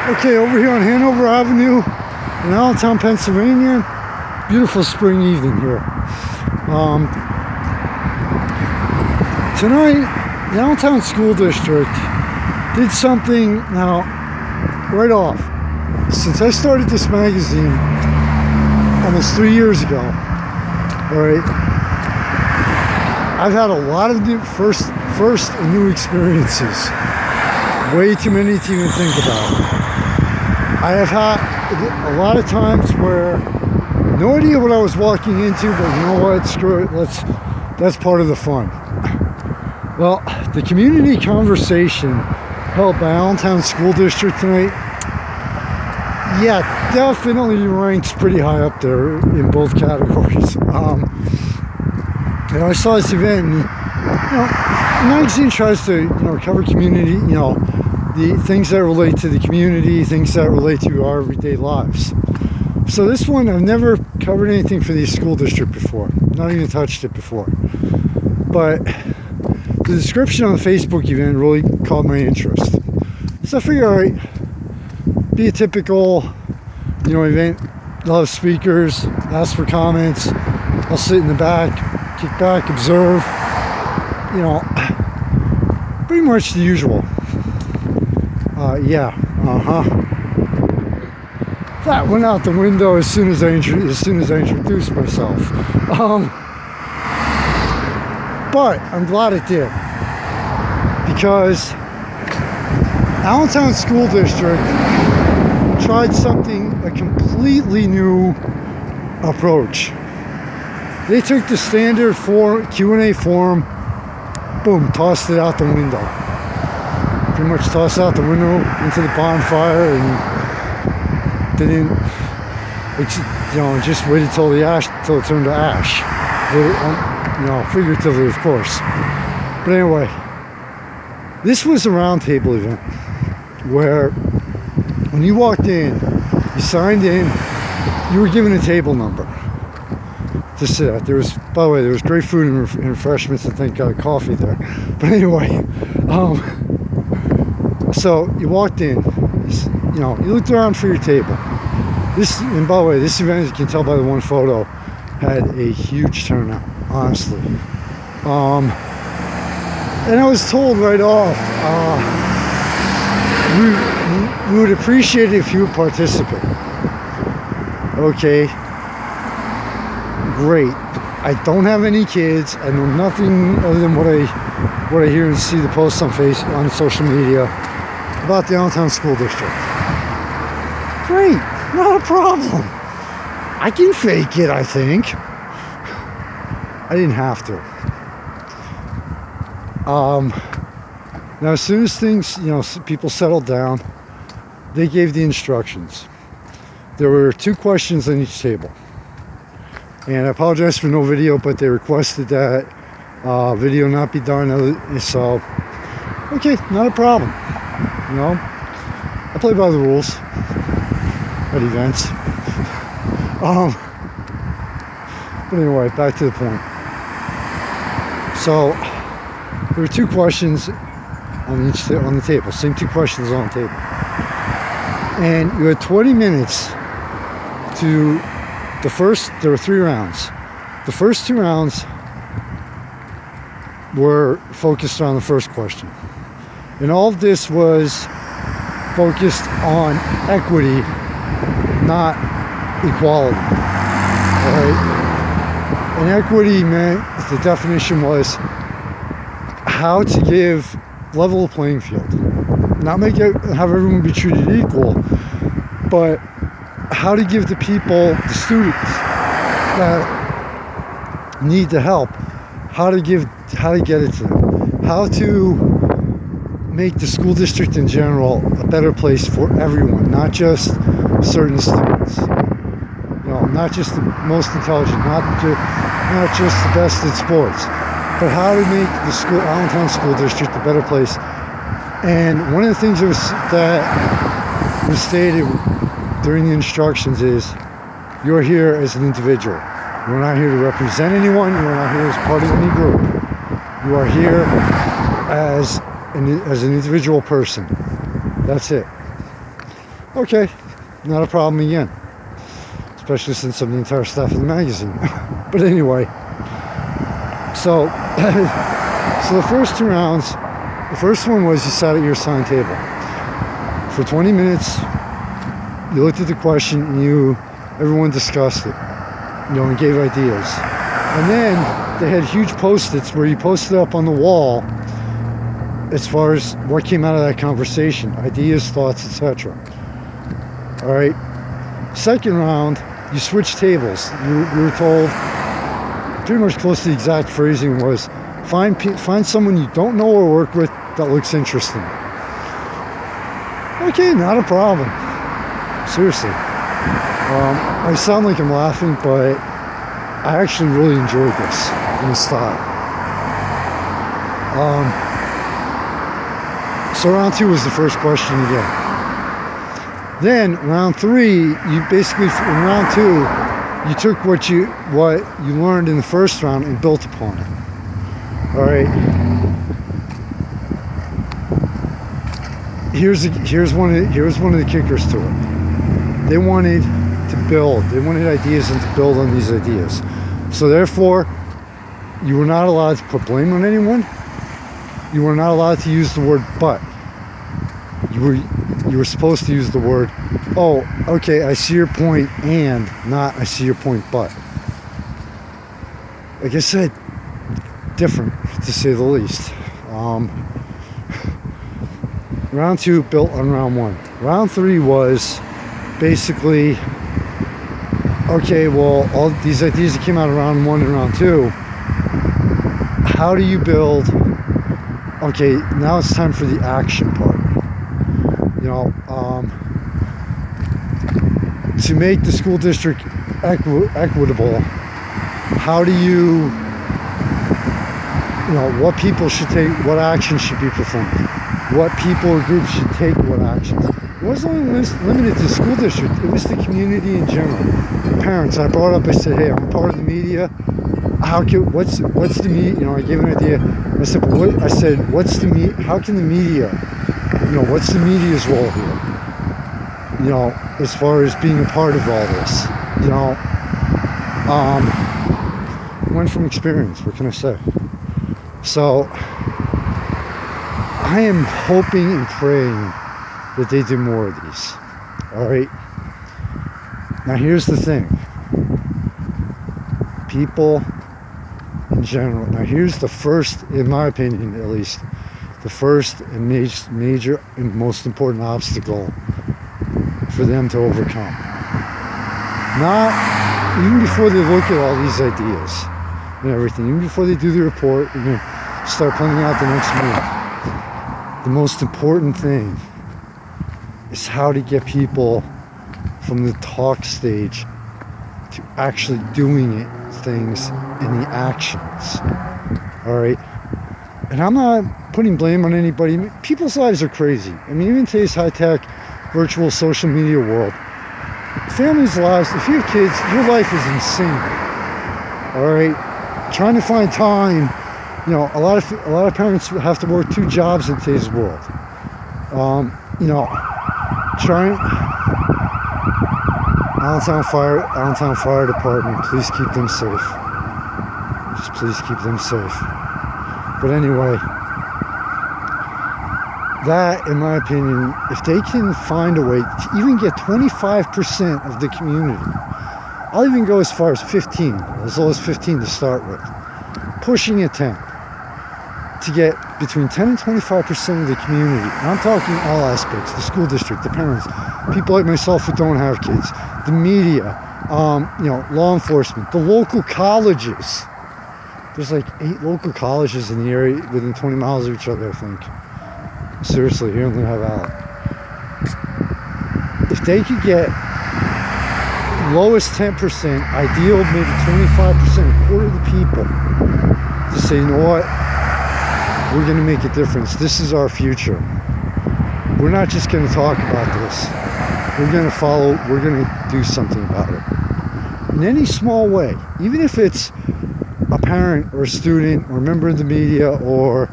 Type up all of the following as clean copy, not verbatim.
Okay, over here on Hanover Avenue in Allentown, Pennsylvania. Beautiful spring evening here. Tonight, the Allentown School District did something now right off. Since I started this magazine almost 3 years ago, all right, I've had a lot of new first and new experiences. Way too many to even think about. I have had a lot of times where no idea what I was walking into, but you know what, screw it, that's part of the fun. Well, the community conversation held by Allentown School District tonight, yeah, definitely ranks pretty high up there in both categories. I saw this event, and the magazine tries to cover community, the things that relate to the community, things that relate to our everyday lives. So this one, I've never covered anything for the school district before, not even touched it before. But the description on the Facebook event really caught my interest. So I figured, all right, be a typical, event. I'll have speakers, ask for comments. I'll sit in the back, kick back, observe. Pretty much the usual. That went out the window as soon as I introduced myself. But I'm glad it did, because Allentown School District tried a completely new approach. They took the standard Q&A form, boom, tossed it out the window. Pretty much tossed out the window into the bonfire, and just waited till it turned to ash. Figuratively, of course. But anyway, this was a roundtable event where when you walked in, you signed in, you were given a table number to sit at. There was great food and refreshments, and thank God, coffee there. But anyway, so you walked in, you looked around for your table. And by the way, this event, as you can tell by the one photo, had a huge turnout, honestly. And I was told right off, we would appreciate it if you would participate. Okay, great. I don't have any kids. I know nothing other than what I hear and see the posts on social media about the Allentown School District. Great, not a problem. I can fake it, I think. I didn't have to. Now, as soon as things, people settled down, they gave the instructions. There were 2 questions on each table. And I apologize for no video, but they requested that video not be done. So, okay, not a problem. I play by the rules at events. But anyway, back to the point. So there were 2 questions on the table. Same 2 questions on the table. And you had 20 minutes to there were 3 rounds. The first 2 rounds were focused on the first question. And all of this was focused on equity, not equality. All right? And equity meant, the definition was how to give level the playing field. Not have everyone be treated equal, but how to give the people, the students that need the help, how to get it to them, how to make the school district in general a better place for everyone, not just certain students. Not just the most intelligent, not just the best at sports, but how to make the Allentown School District a better place. And one of the things that was stated during the instructions is, you're here as an individual. You're not here to represent anyone. You're not here as part of any group. You are here as an individual person. That's it. Okay, not a problem again. Especially since I'm the entire staff of the magazine. But anyway, so the first 2 rounds, the first one was you sat at your assigned table. For 20 minutes, you looked at the question and everyone discussed it, and gave ideas. And then they had huge Post-its where you posted up on the wall as far as what came out of that conversation, ideas, thoughts, etc. All right. Second round, you switched tables. You were told, pretty much close to the exact phrasing was, find someone you don't know or work with that looks interesting. Okay, not a problem. Seriously. I sound like I'm laughing, but I actually really enjoyed this in the style. So round 2 was the first question again. Then round 3, you basically, in round 2, you took what you learned in the first round and built upon it. All right. Here's one of the kickers to it. They wanted to build. They wanted ideas and to build on these ideas. So therefore, you were not allowed to put blame on anyone. You were not allowed to use the word but. You were supposed to use the word, oh, okay, I see your point, and not I see your point, but. Like I said, different, to say the least. Round 2 built on round 1. Round 3 was basically, okay, well, all these ideas that came out of round 1 and round 2, how do you build? Okay, now it's time for the action part. To make the school district equitable, how do you, what people should take, what actions should be performed, what people or groups should take what actions. It wasn't only limited to the school district, it was the community in general. Parents, I brought up, I said, hey, I'm part of the media. What's the media? I gave an idea. I said, how can the media, what's the media's role here? As far as being a part of all this, went from experience, what can I say? So I am hoping and praying that they do more of these. All right. Now here's the thing. People in general. Now here's the first, in my opinion at least, the first and major and most important obstacle for them to overcome. Not even before they look at all these ideas and everything, even before they do the report and start planning out the next move. The most important thing is how to get people from the talk stage to actually doing things and the actions. All right. And I'm not putting blame on anybody. People's lives are crazy. I mean, even today's high-tech, virtual social media world, families' lives, if you have kids, your life is insane. All right? Trying to find time, a lot of parents have to work 2 jobs in today's world. Allentown Fire Department, please keep them safe. Just please keep them safe. But anyway, that, in my opinion, if they can find a way to even get 25% of the community, I'll even go as far as 15, as low as 15 to start with, pushing it 10, to get between 10 and 25% of the community, and I'm talking all aspects, the school district, the parents, people like myself who don't have kids, the media, law enforcement, the local colleges. There's like 8 local colleges in the area within 20 miles of each other, I think. Seriously, here in Lehigh Valley. If they could get lowest 10%, ideal maybe 25%, a quarter of the people, to say, you know what, we're going to make a difference. This is our future. We're not just going to talk about this. We're going to do something about it. In any small way, even if it's a parent or a student or a member of the media or,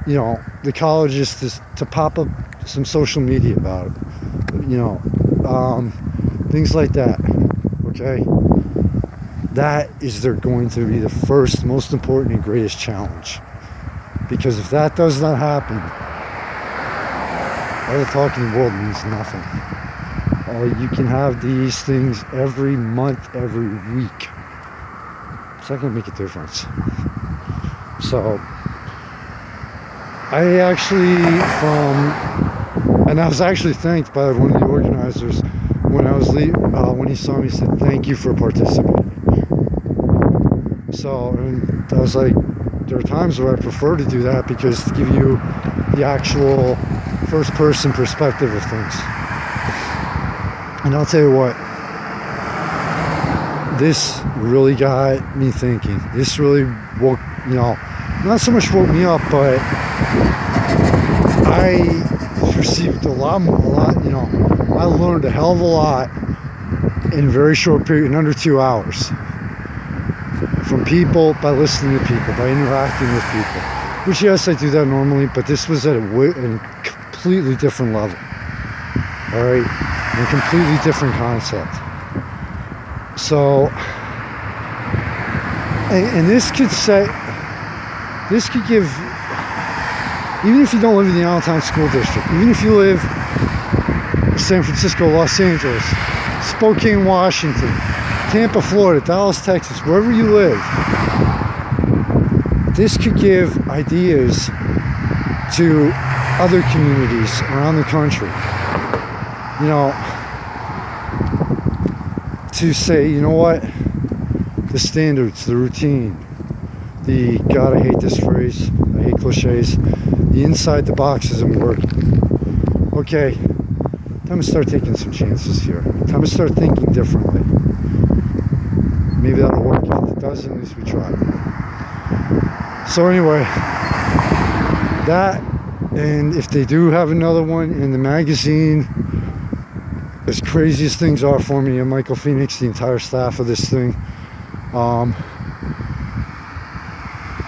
the colleges to pop up some social media about it, things like that. Okay, that is going to be the first, most important, and greatest challenge. Because if that does not happen, all the talk in the world means nothing. You can have these things every month, every week. It's not going to make a difference. So, I was actually thanked by one of the organizers when I was when he saw me. He said, "Thank you for participating." So, and I was like, there are times where I prefer to do that because to give you the actual first-person perspective of things. And I'll tell you what, this really got me thinking. This really woke, not so much woke me up, but I received a lot, I learned a hell of a lot in a very short period, in under 2 hours. From people, by listening to people, by interacting with people. Which, yes, I do that normally, but this was at a completely different level. Alright? A completely different concept. So, and this could give, even if you don't live in the Allentown School District, even if you live in San Francisco, Los Angeles, Spokane, Washington, Tampa, Florida, Dallas, Texas, wherever you live, this could give ideas to other communities around the country. To say, you know what, the standards, the routine, God, I hate this phrase, I hate cliches, the inside the box isn't working. Okay, time to start taking some chances here. Time to start thinking differently. Maybe that'll work. If it doesn't, at least we tried. So anyway, that, and if they do have another one in the magazine, as crazy as things are for me and Michael Phoenix, the entire staff of this thing,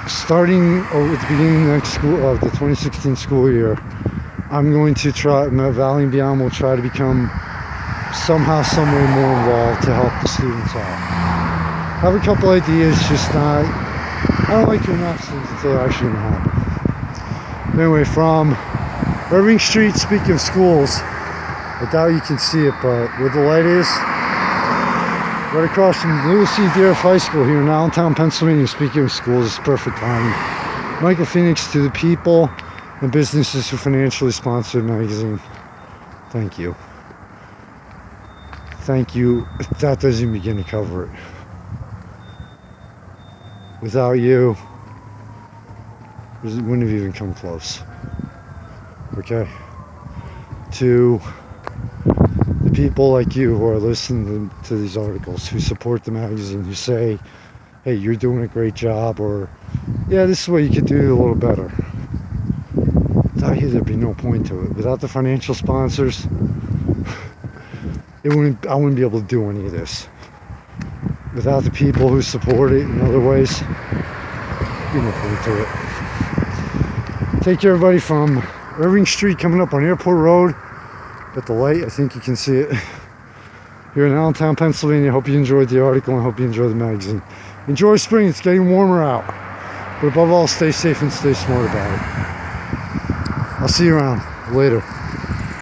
starting at the beginning of the 2016 school year, I'm going to try, Valley and Beyond will try to become somehow, some way more involved to help the students out. I have a couple ideas, just not, I don't like to announce things until they're actually going to happen. Anyway, from Irving Street, speaking of schools, I doubt you can see it, but where the light is, right across from Lewis C. Deere High School here in Allentown, Pennsylvania. Speaking of schools, it's perfect timing. Michael Phoenix, to the people and businesses who financially sponsored the magazine, thank you. Thank you. That doesn't even begin to cover it. Without you, it wouldn't have even come close. Okay? To the people like you who are listening to these articles, who support the magazine, who say, hey, you're doing a great job, or, yeah, this is what you could do a little better. Without you, there'd be no point to it. Without the financial sponsors, I wouldn't be able to do any of this. Without the people who support it in other ways, there'd be no point to it. Take care, everybody, from Irving Street coming up on Airport Road. At the light, I think you can see it. Here in Allentown, Pennsylvania. Hope you enjoyed the article and hope you enjoyed the magazine. Enjoy spring, it's getting warmer out. But above all, stay safe and stay smart about it. I'll see you around. Later.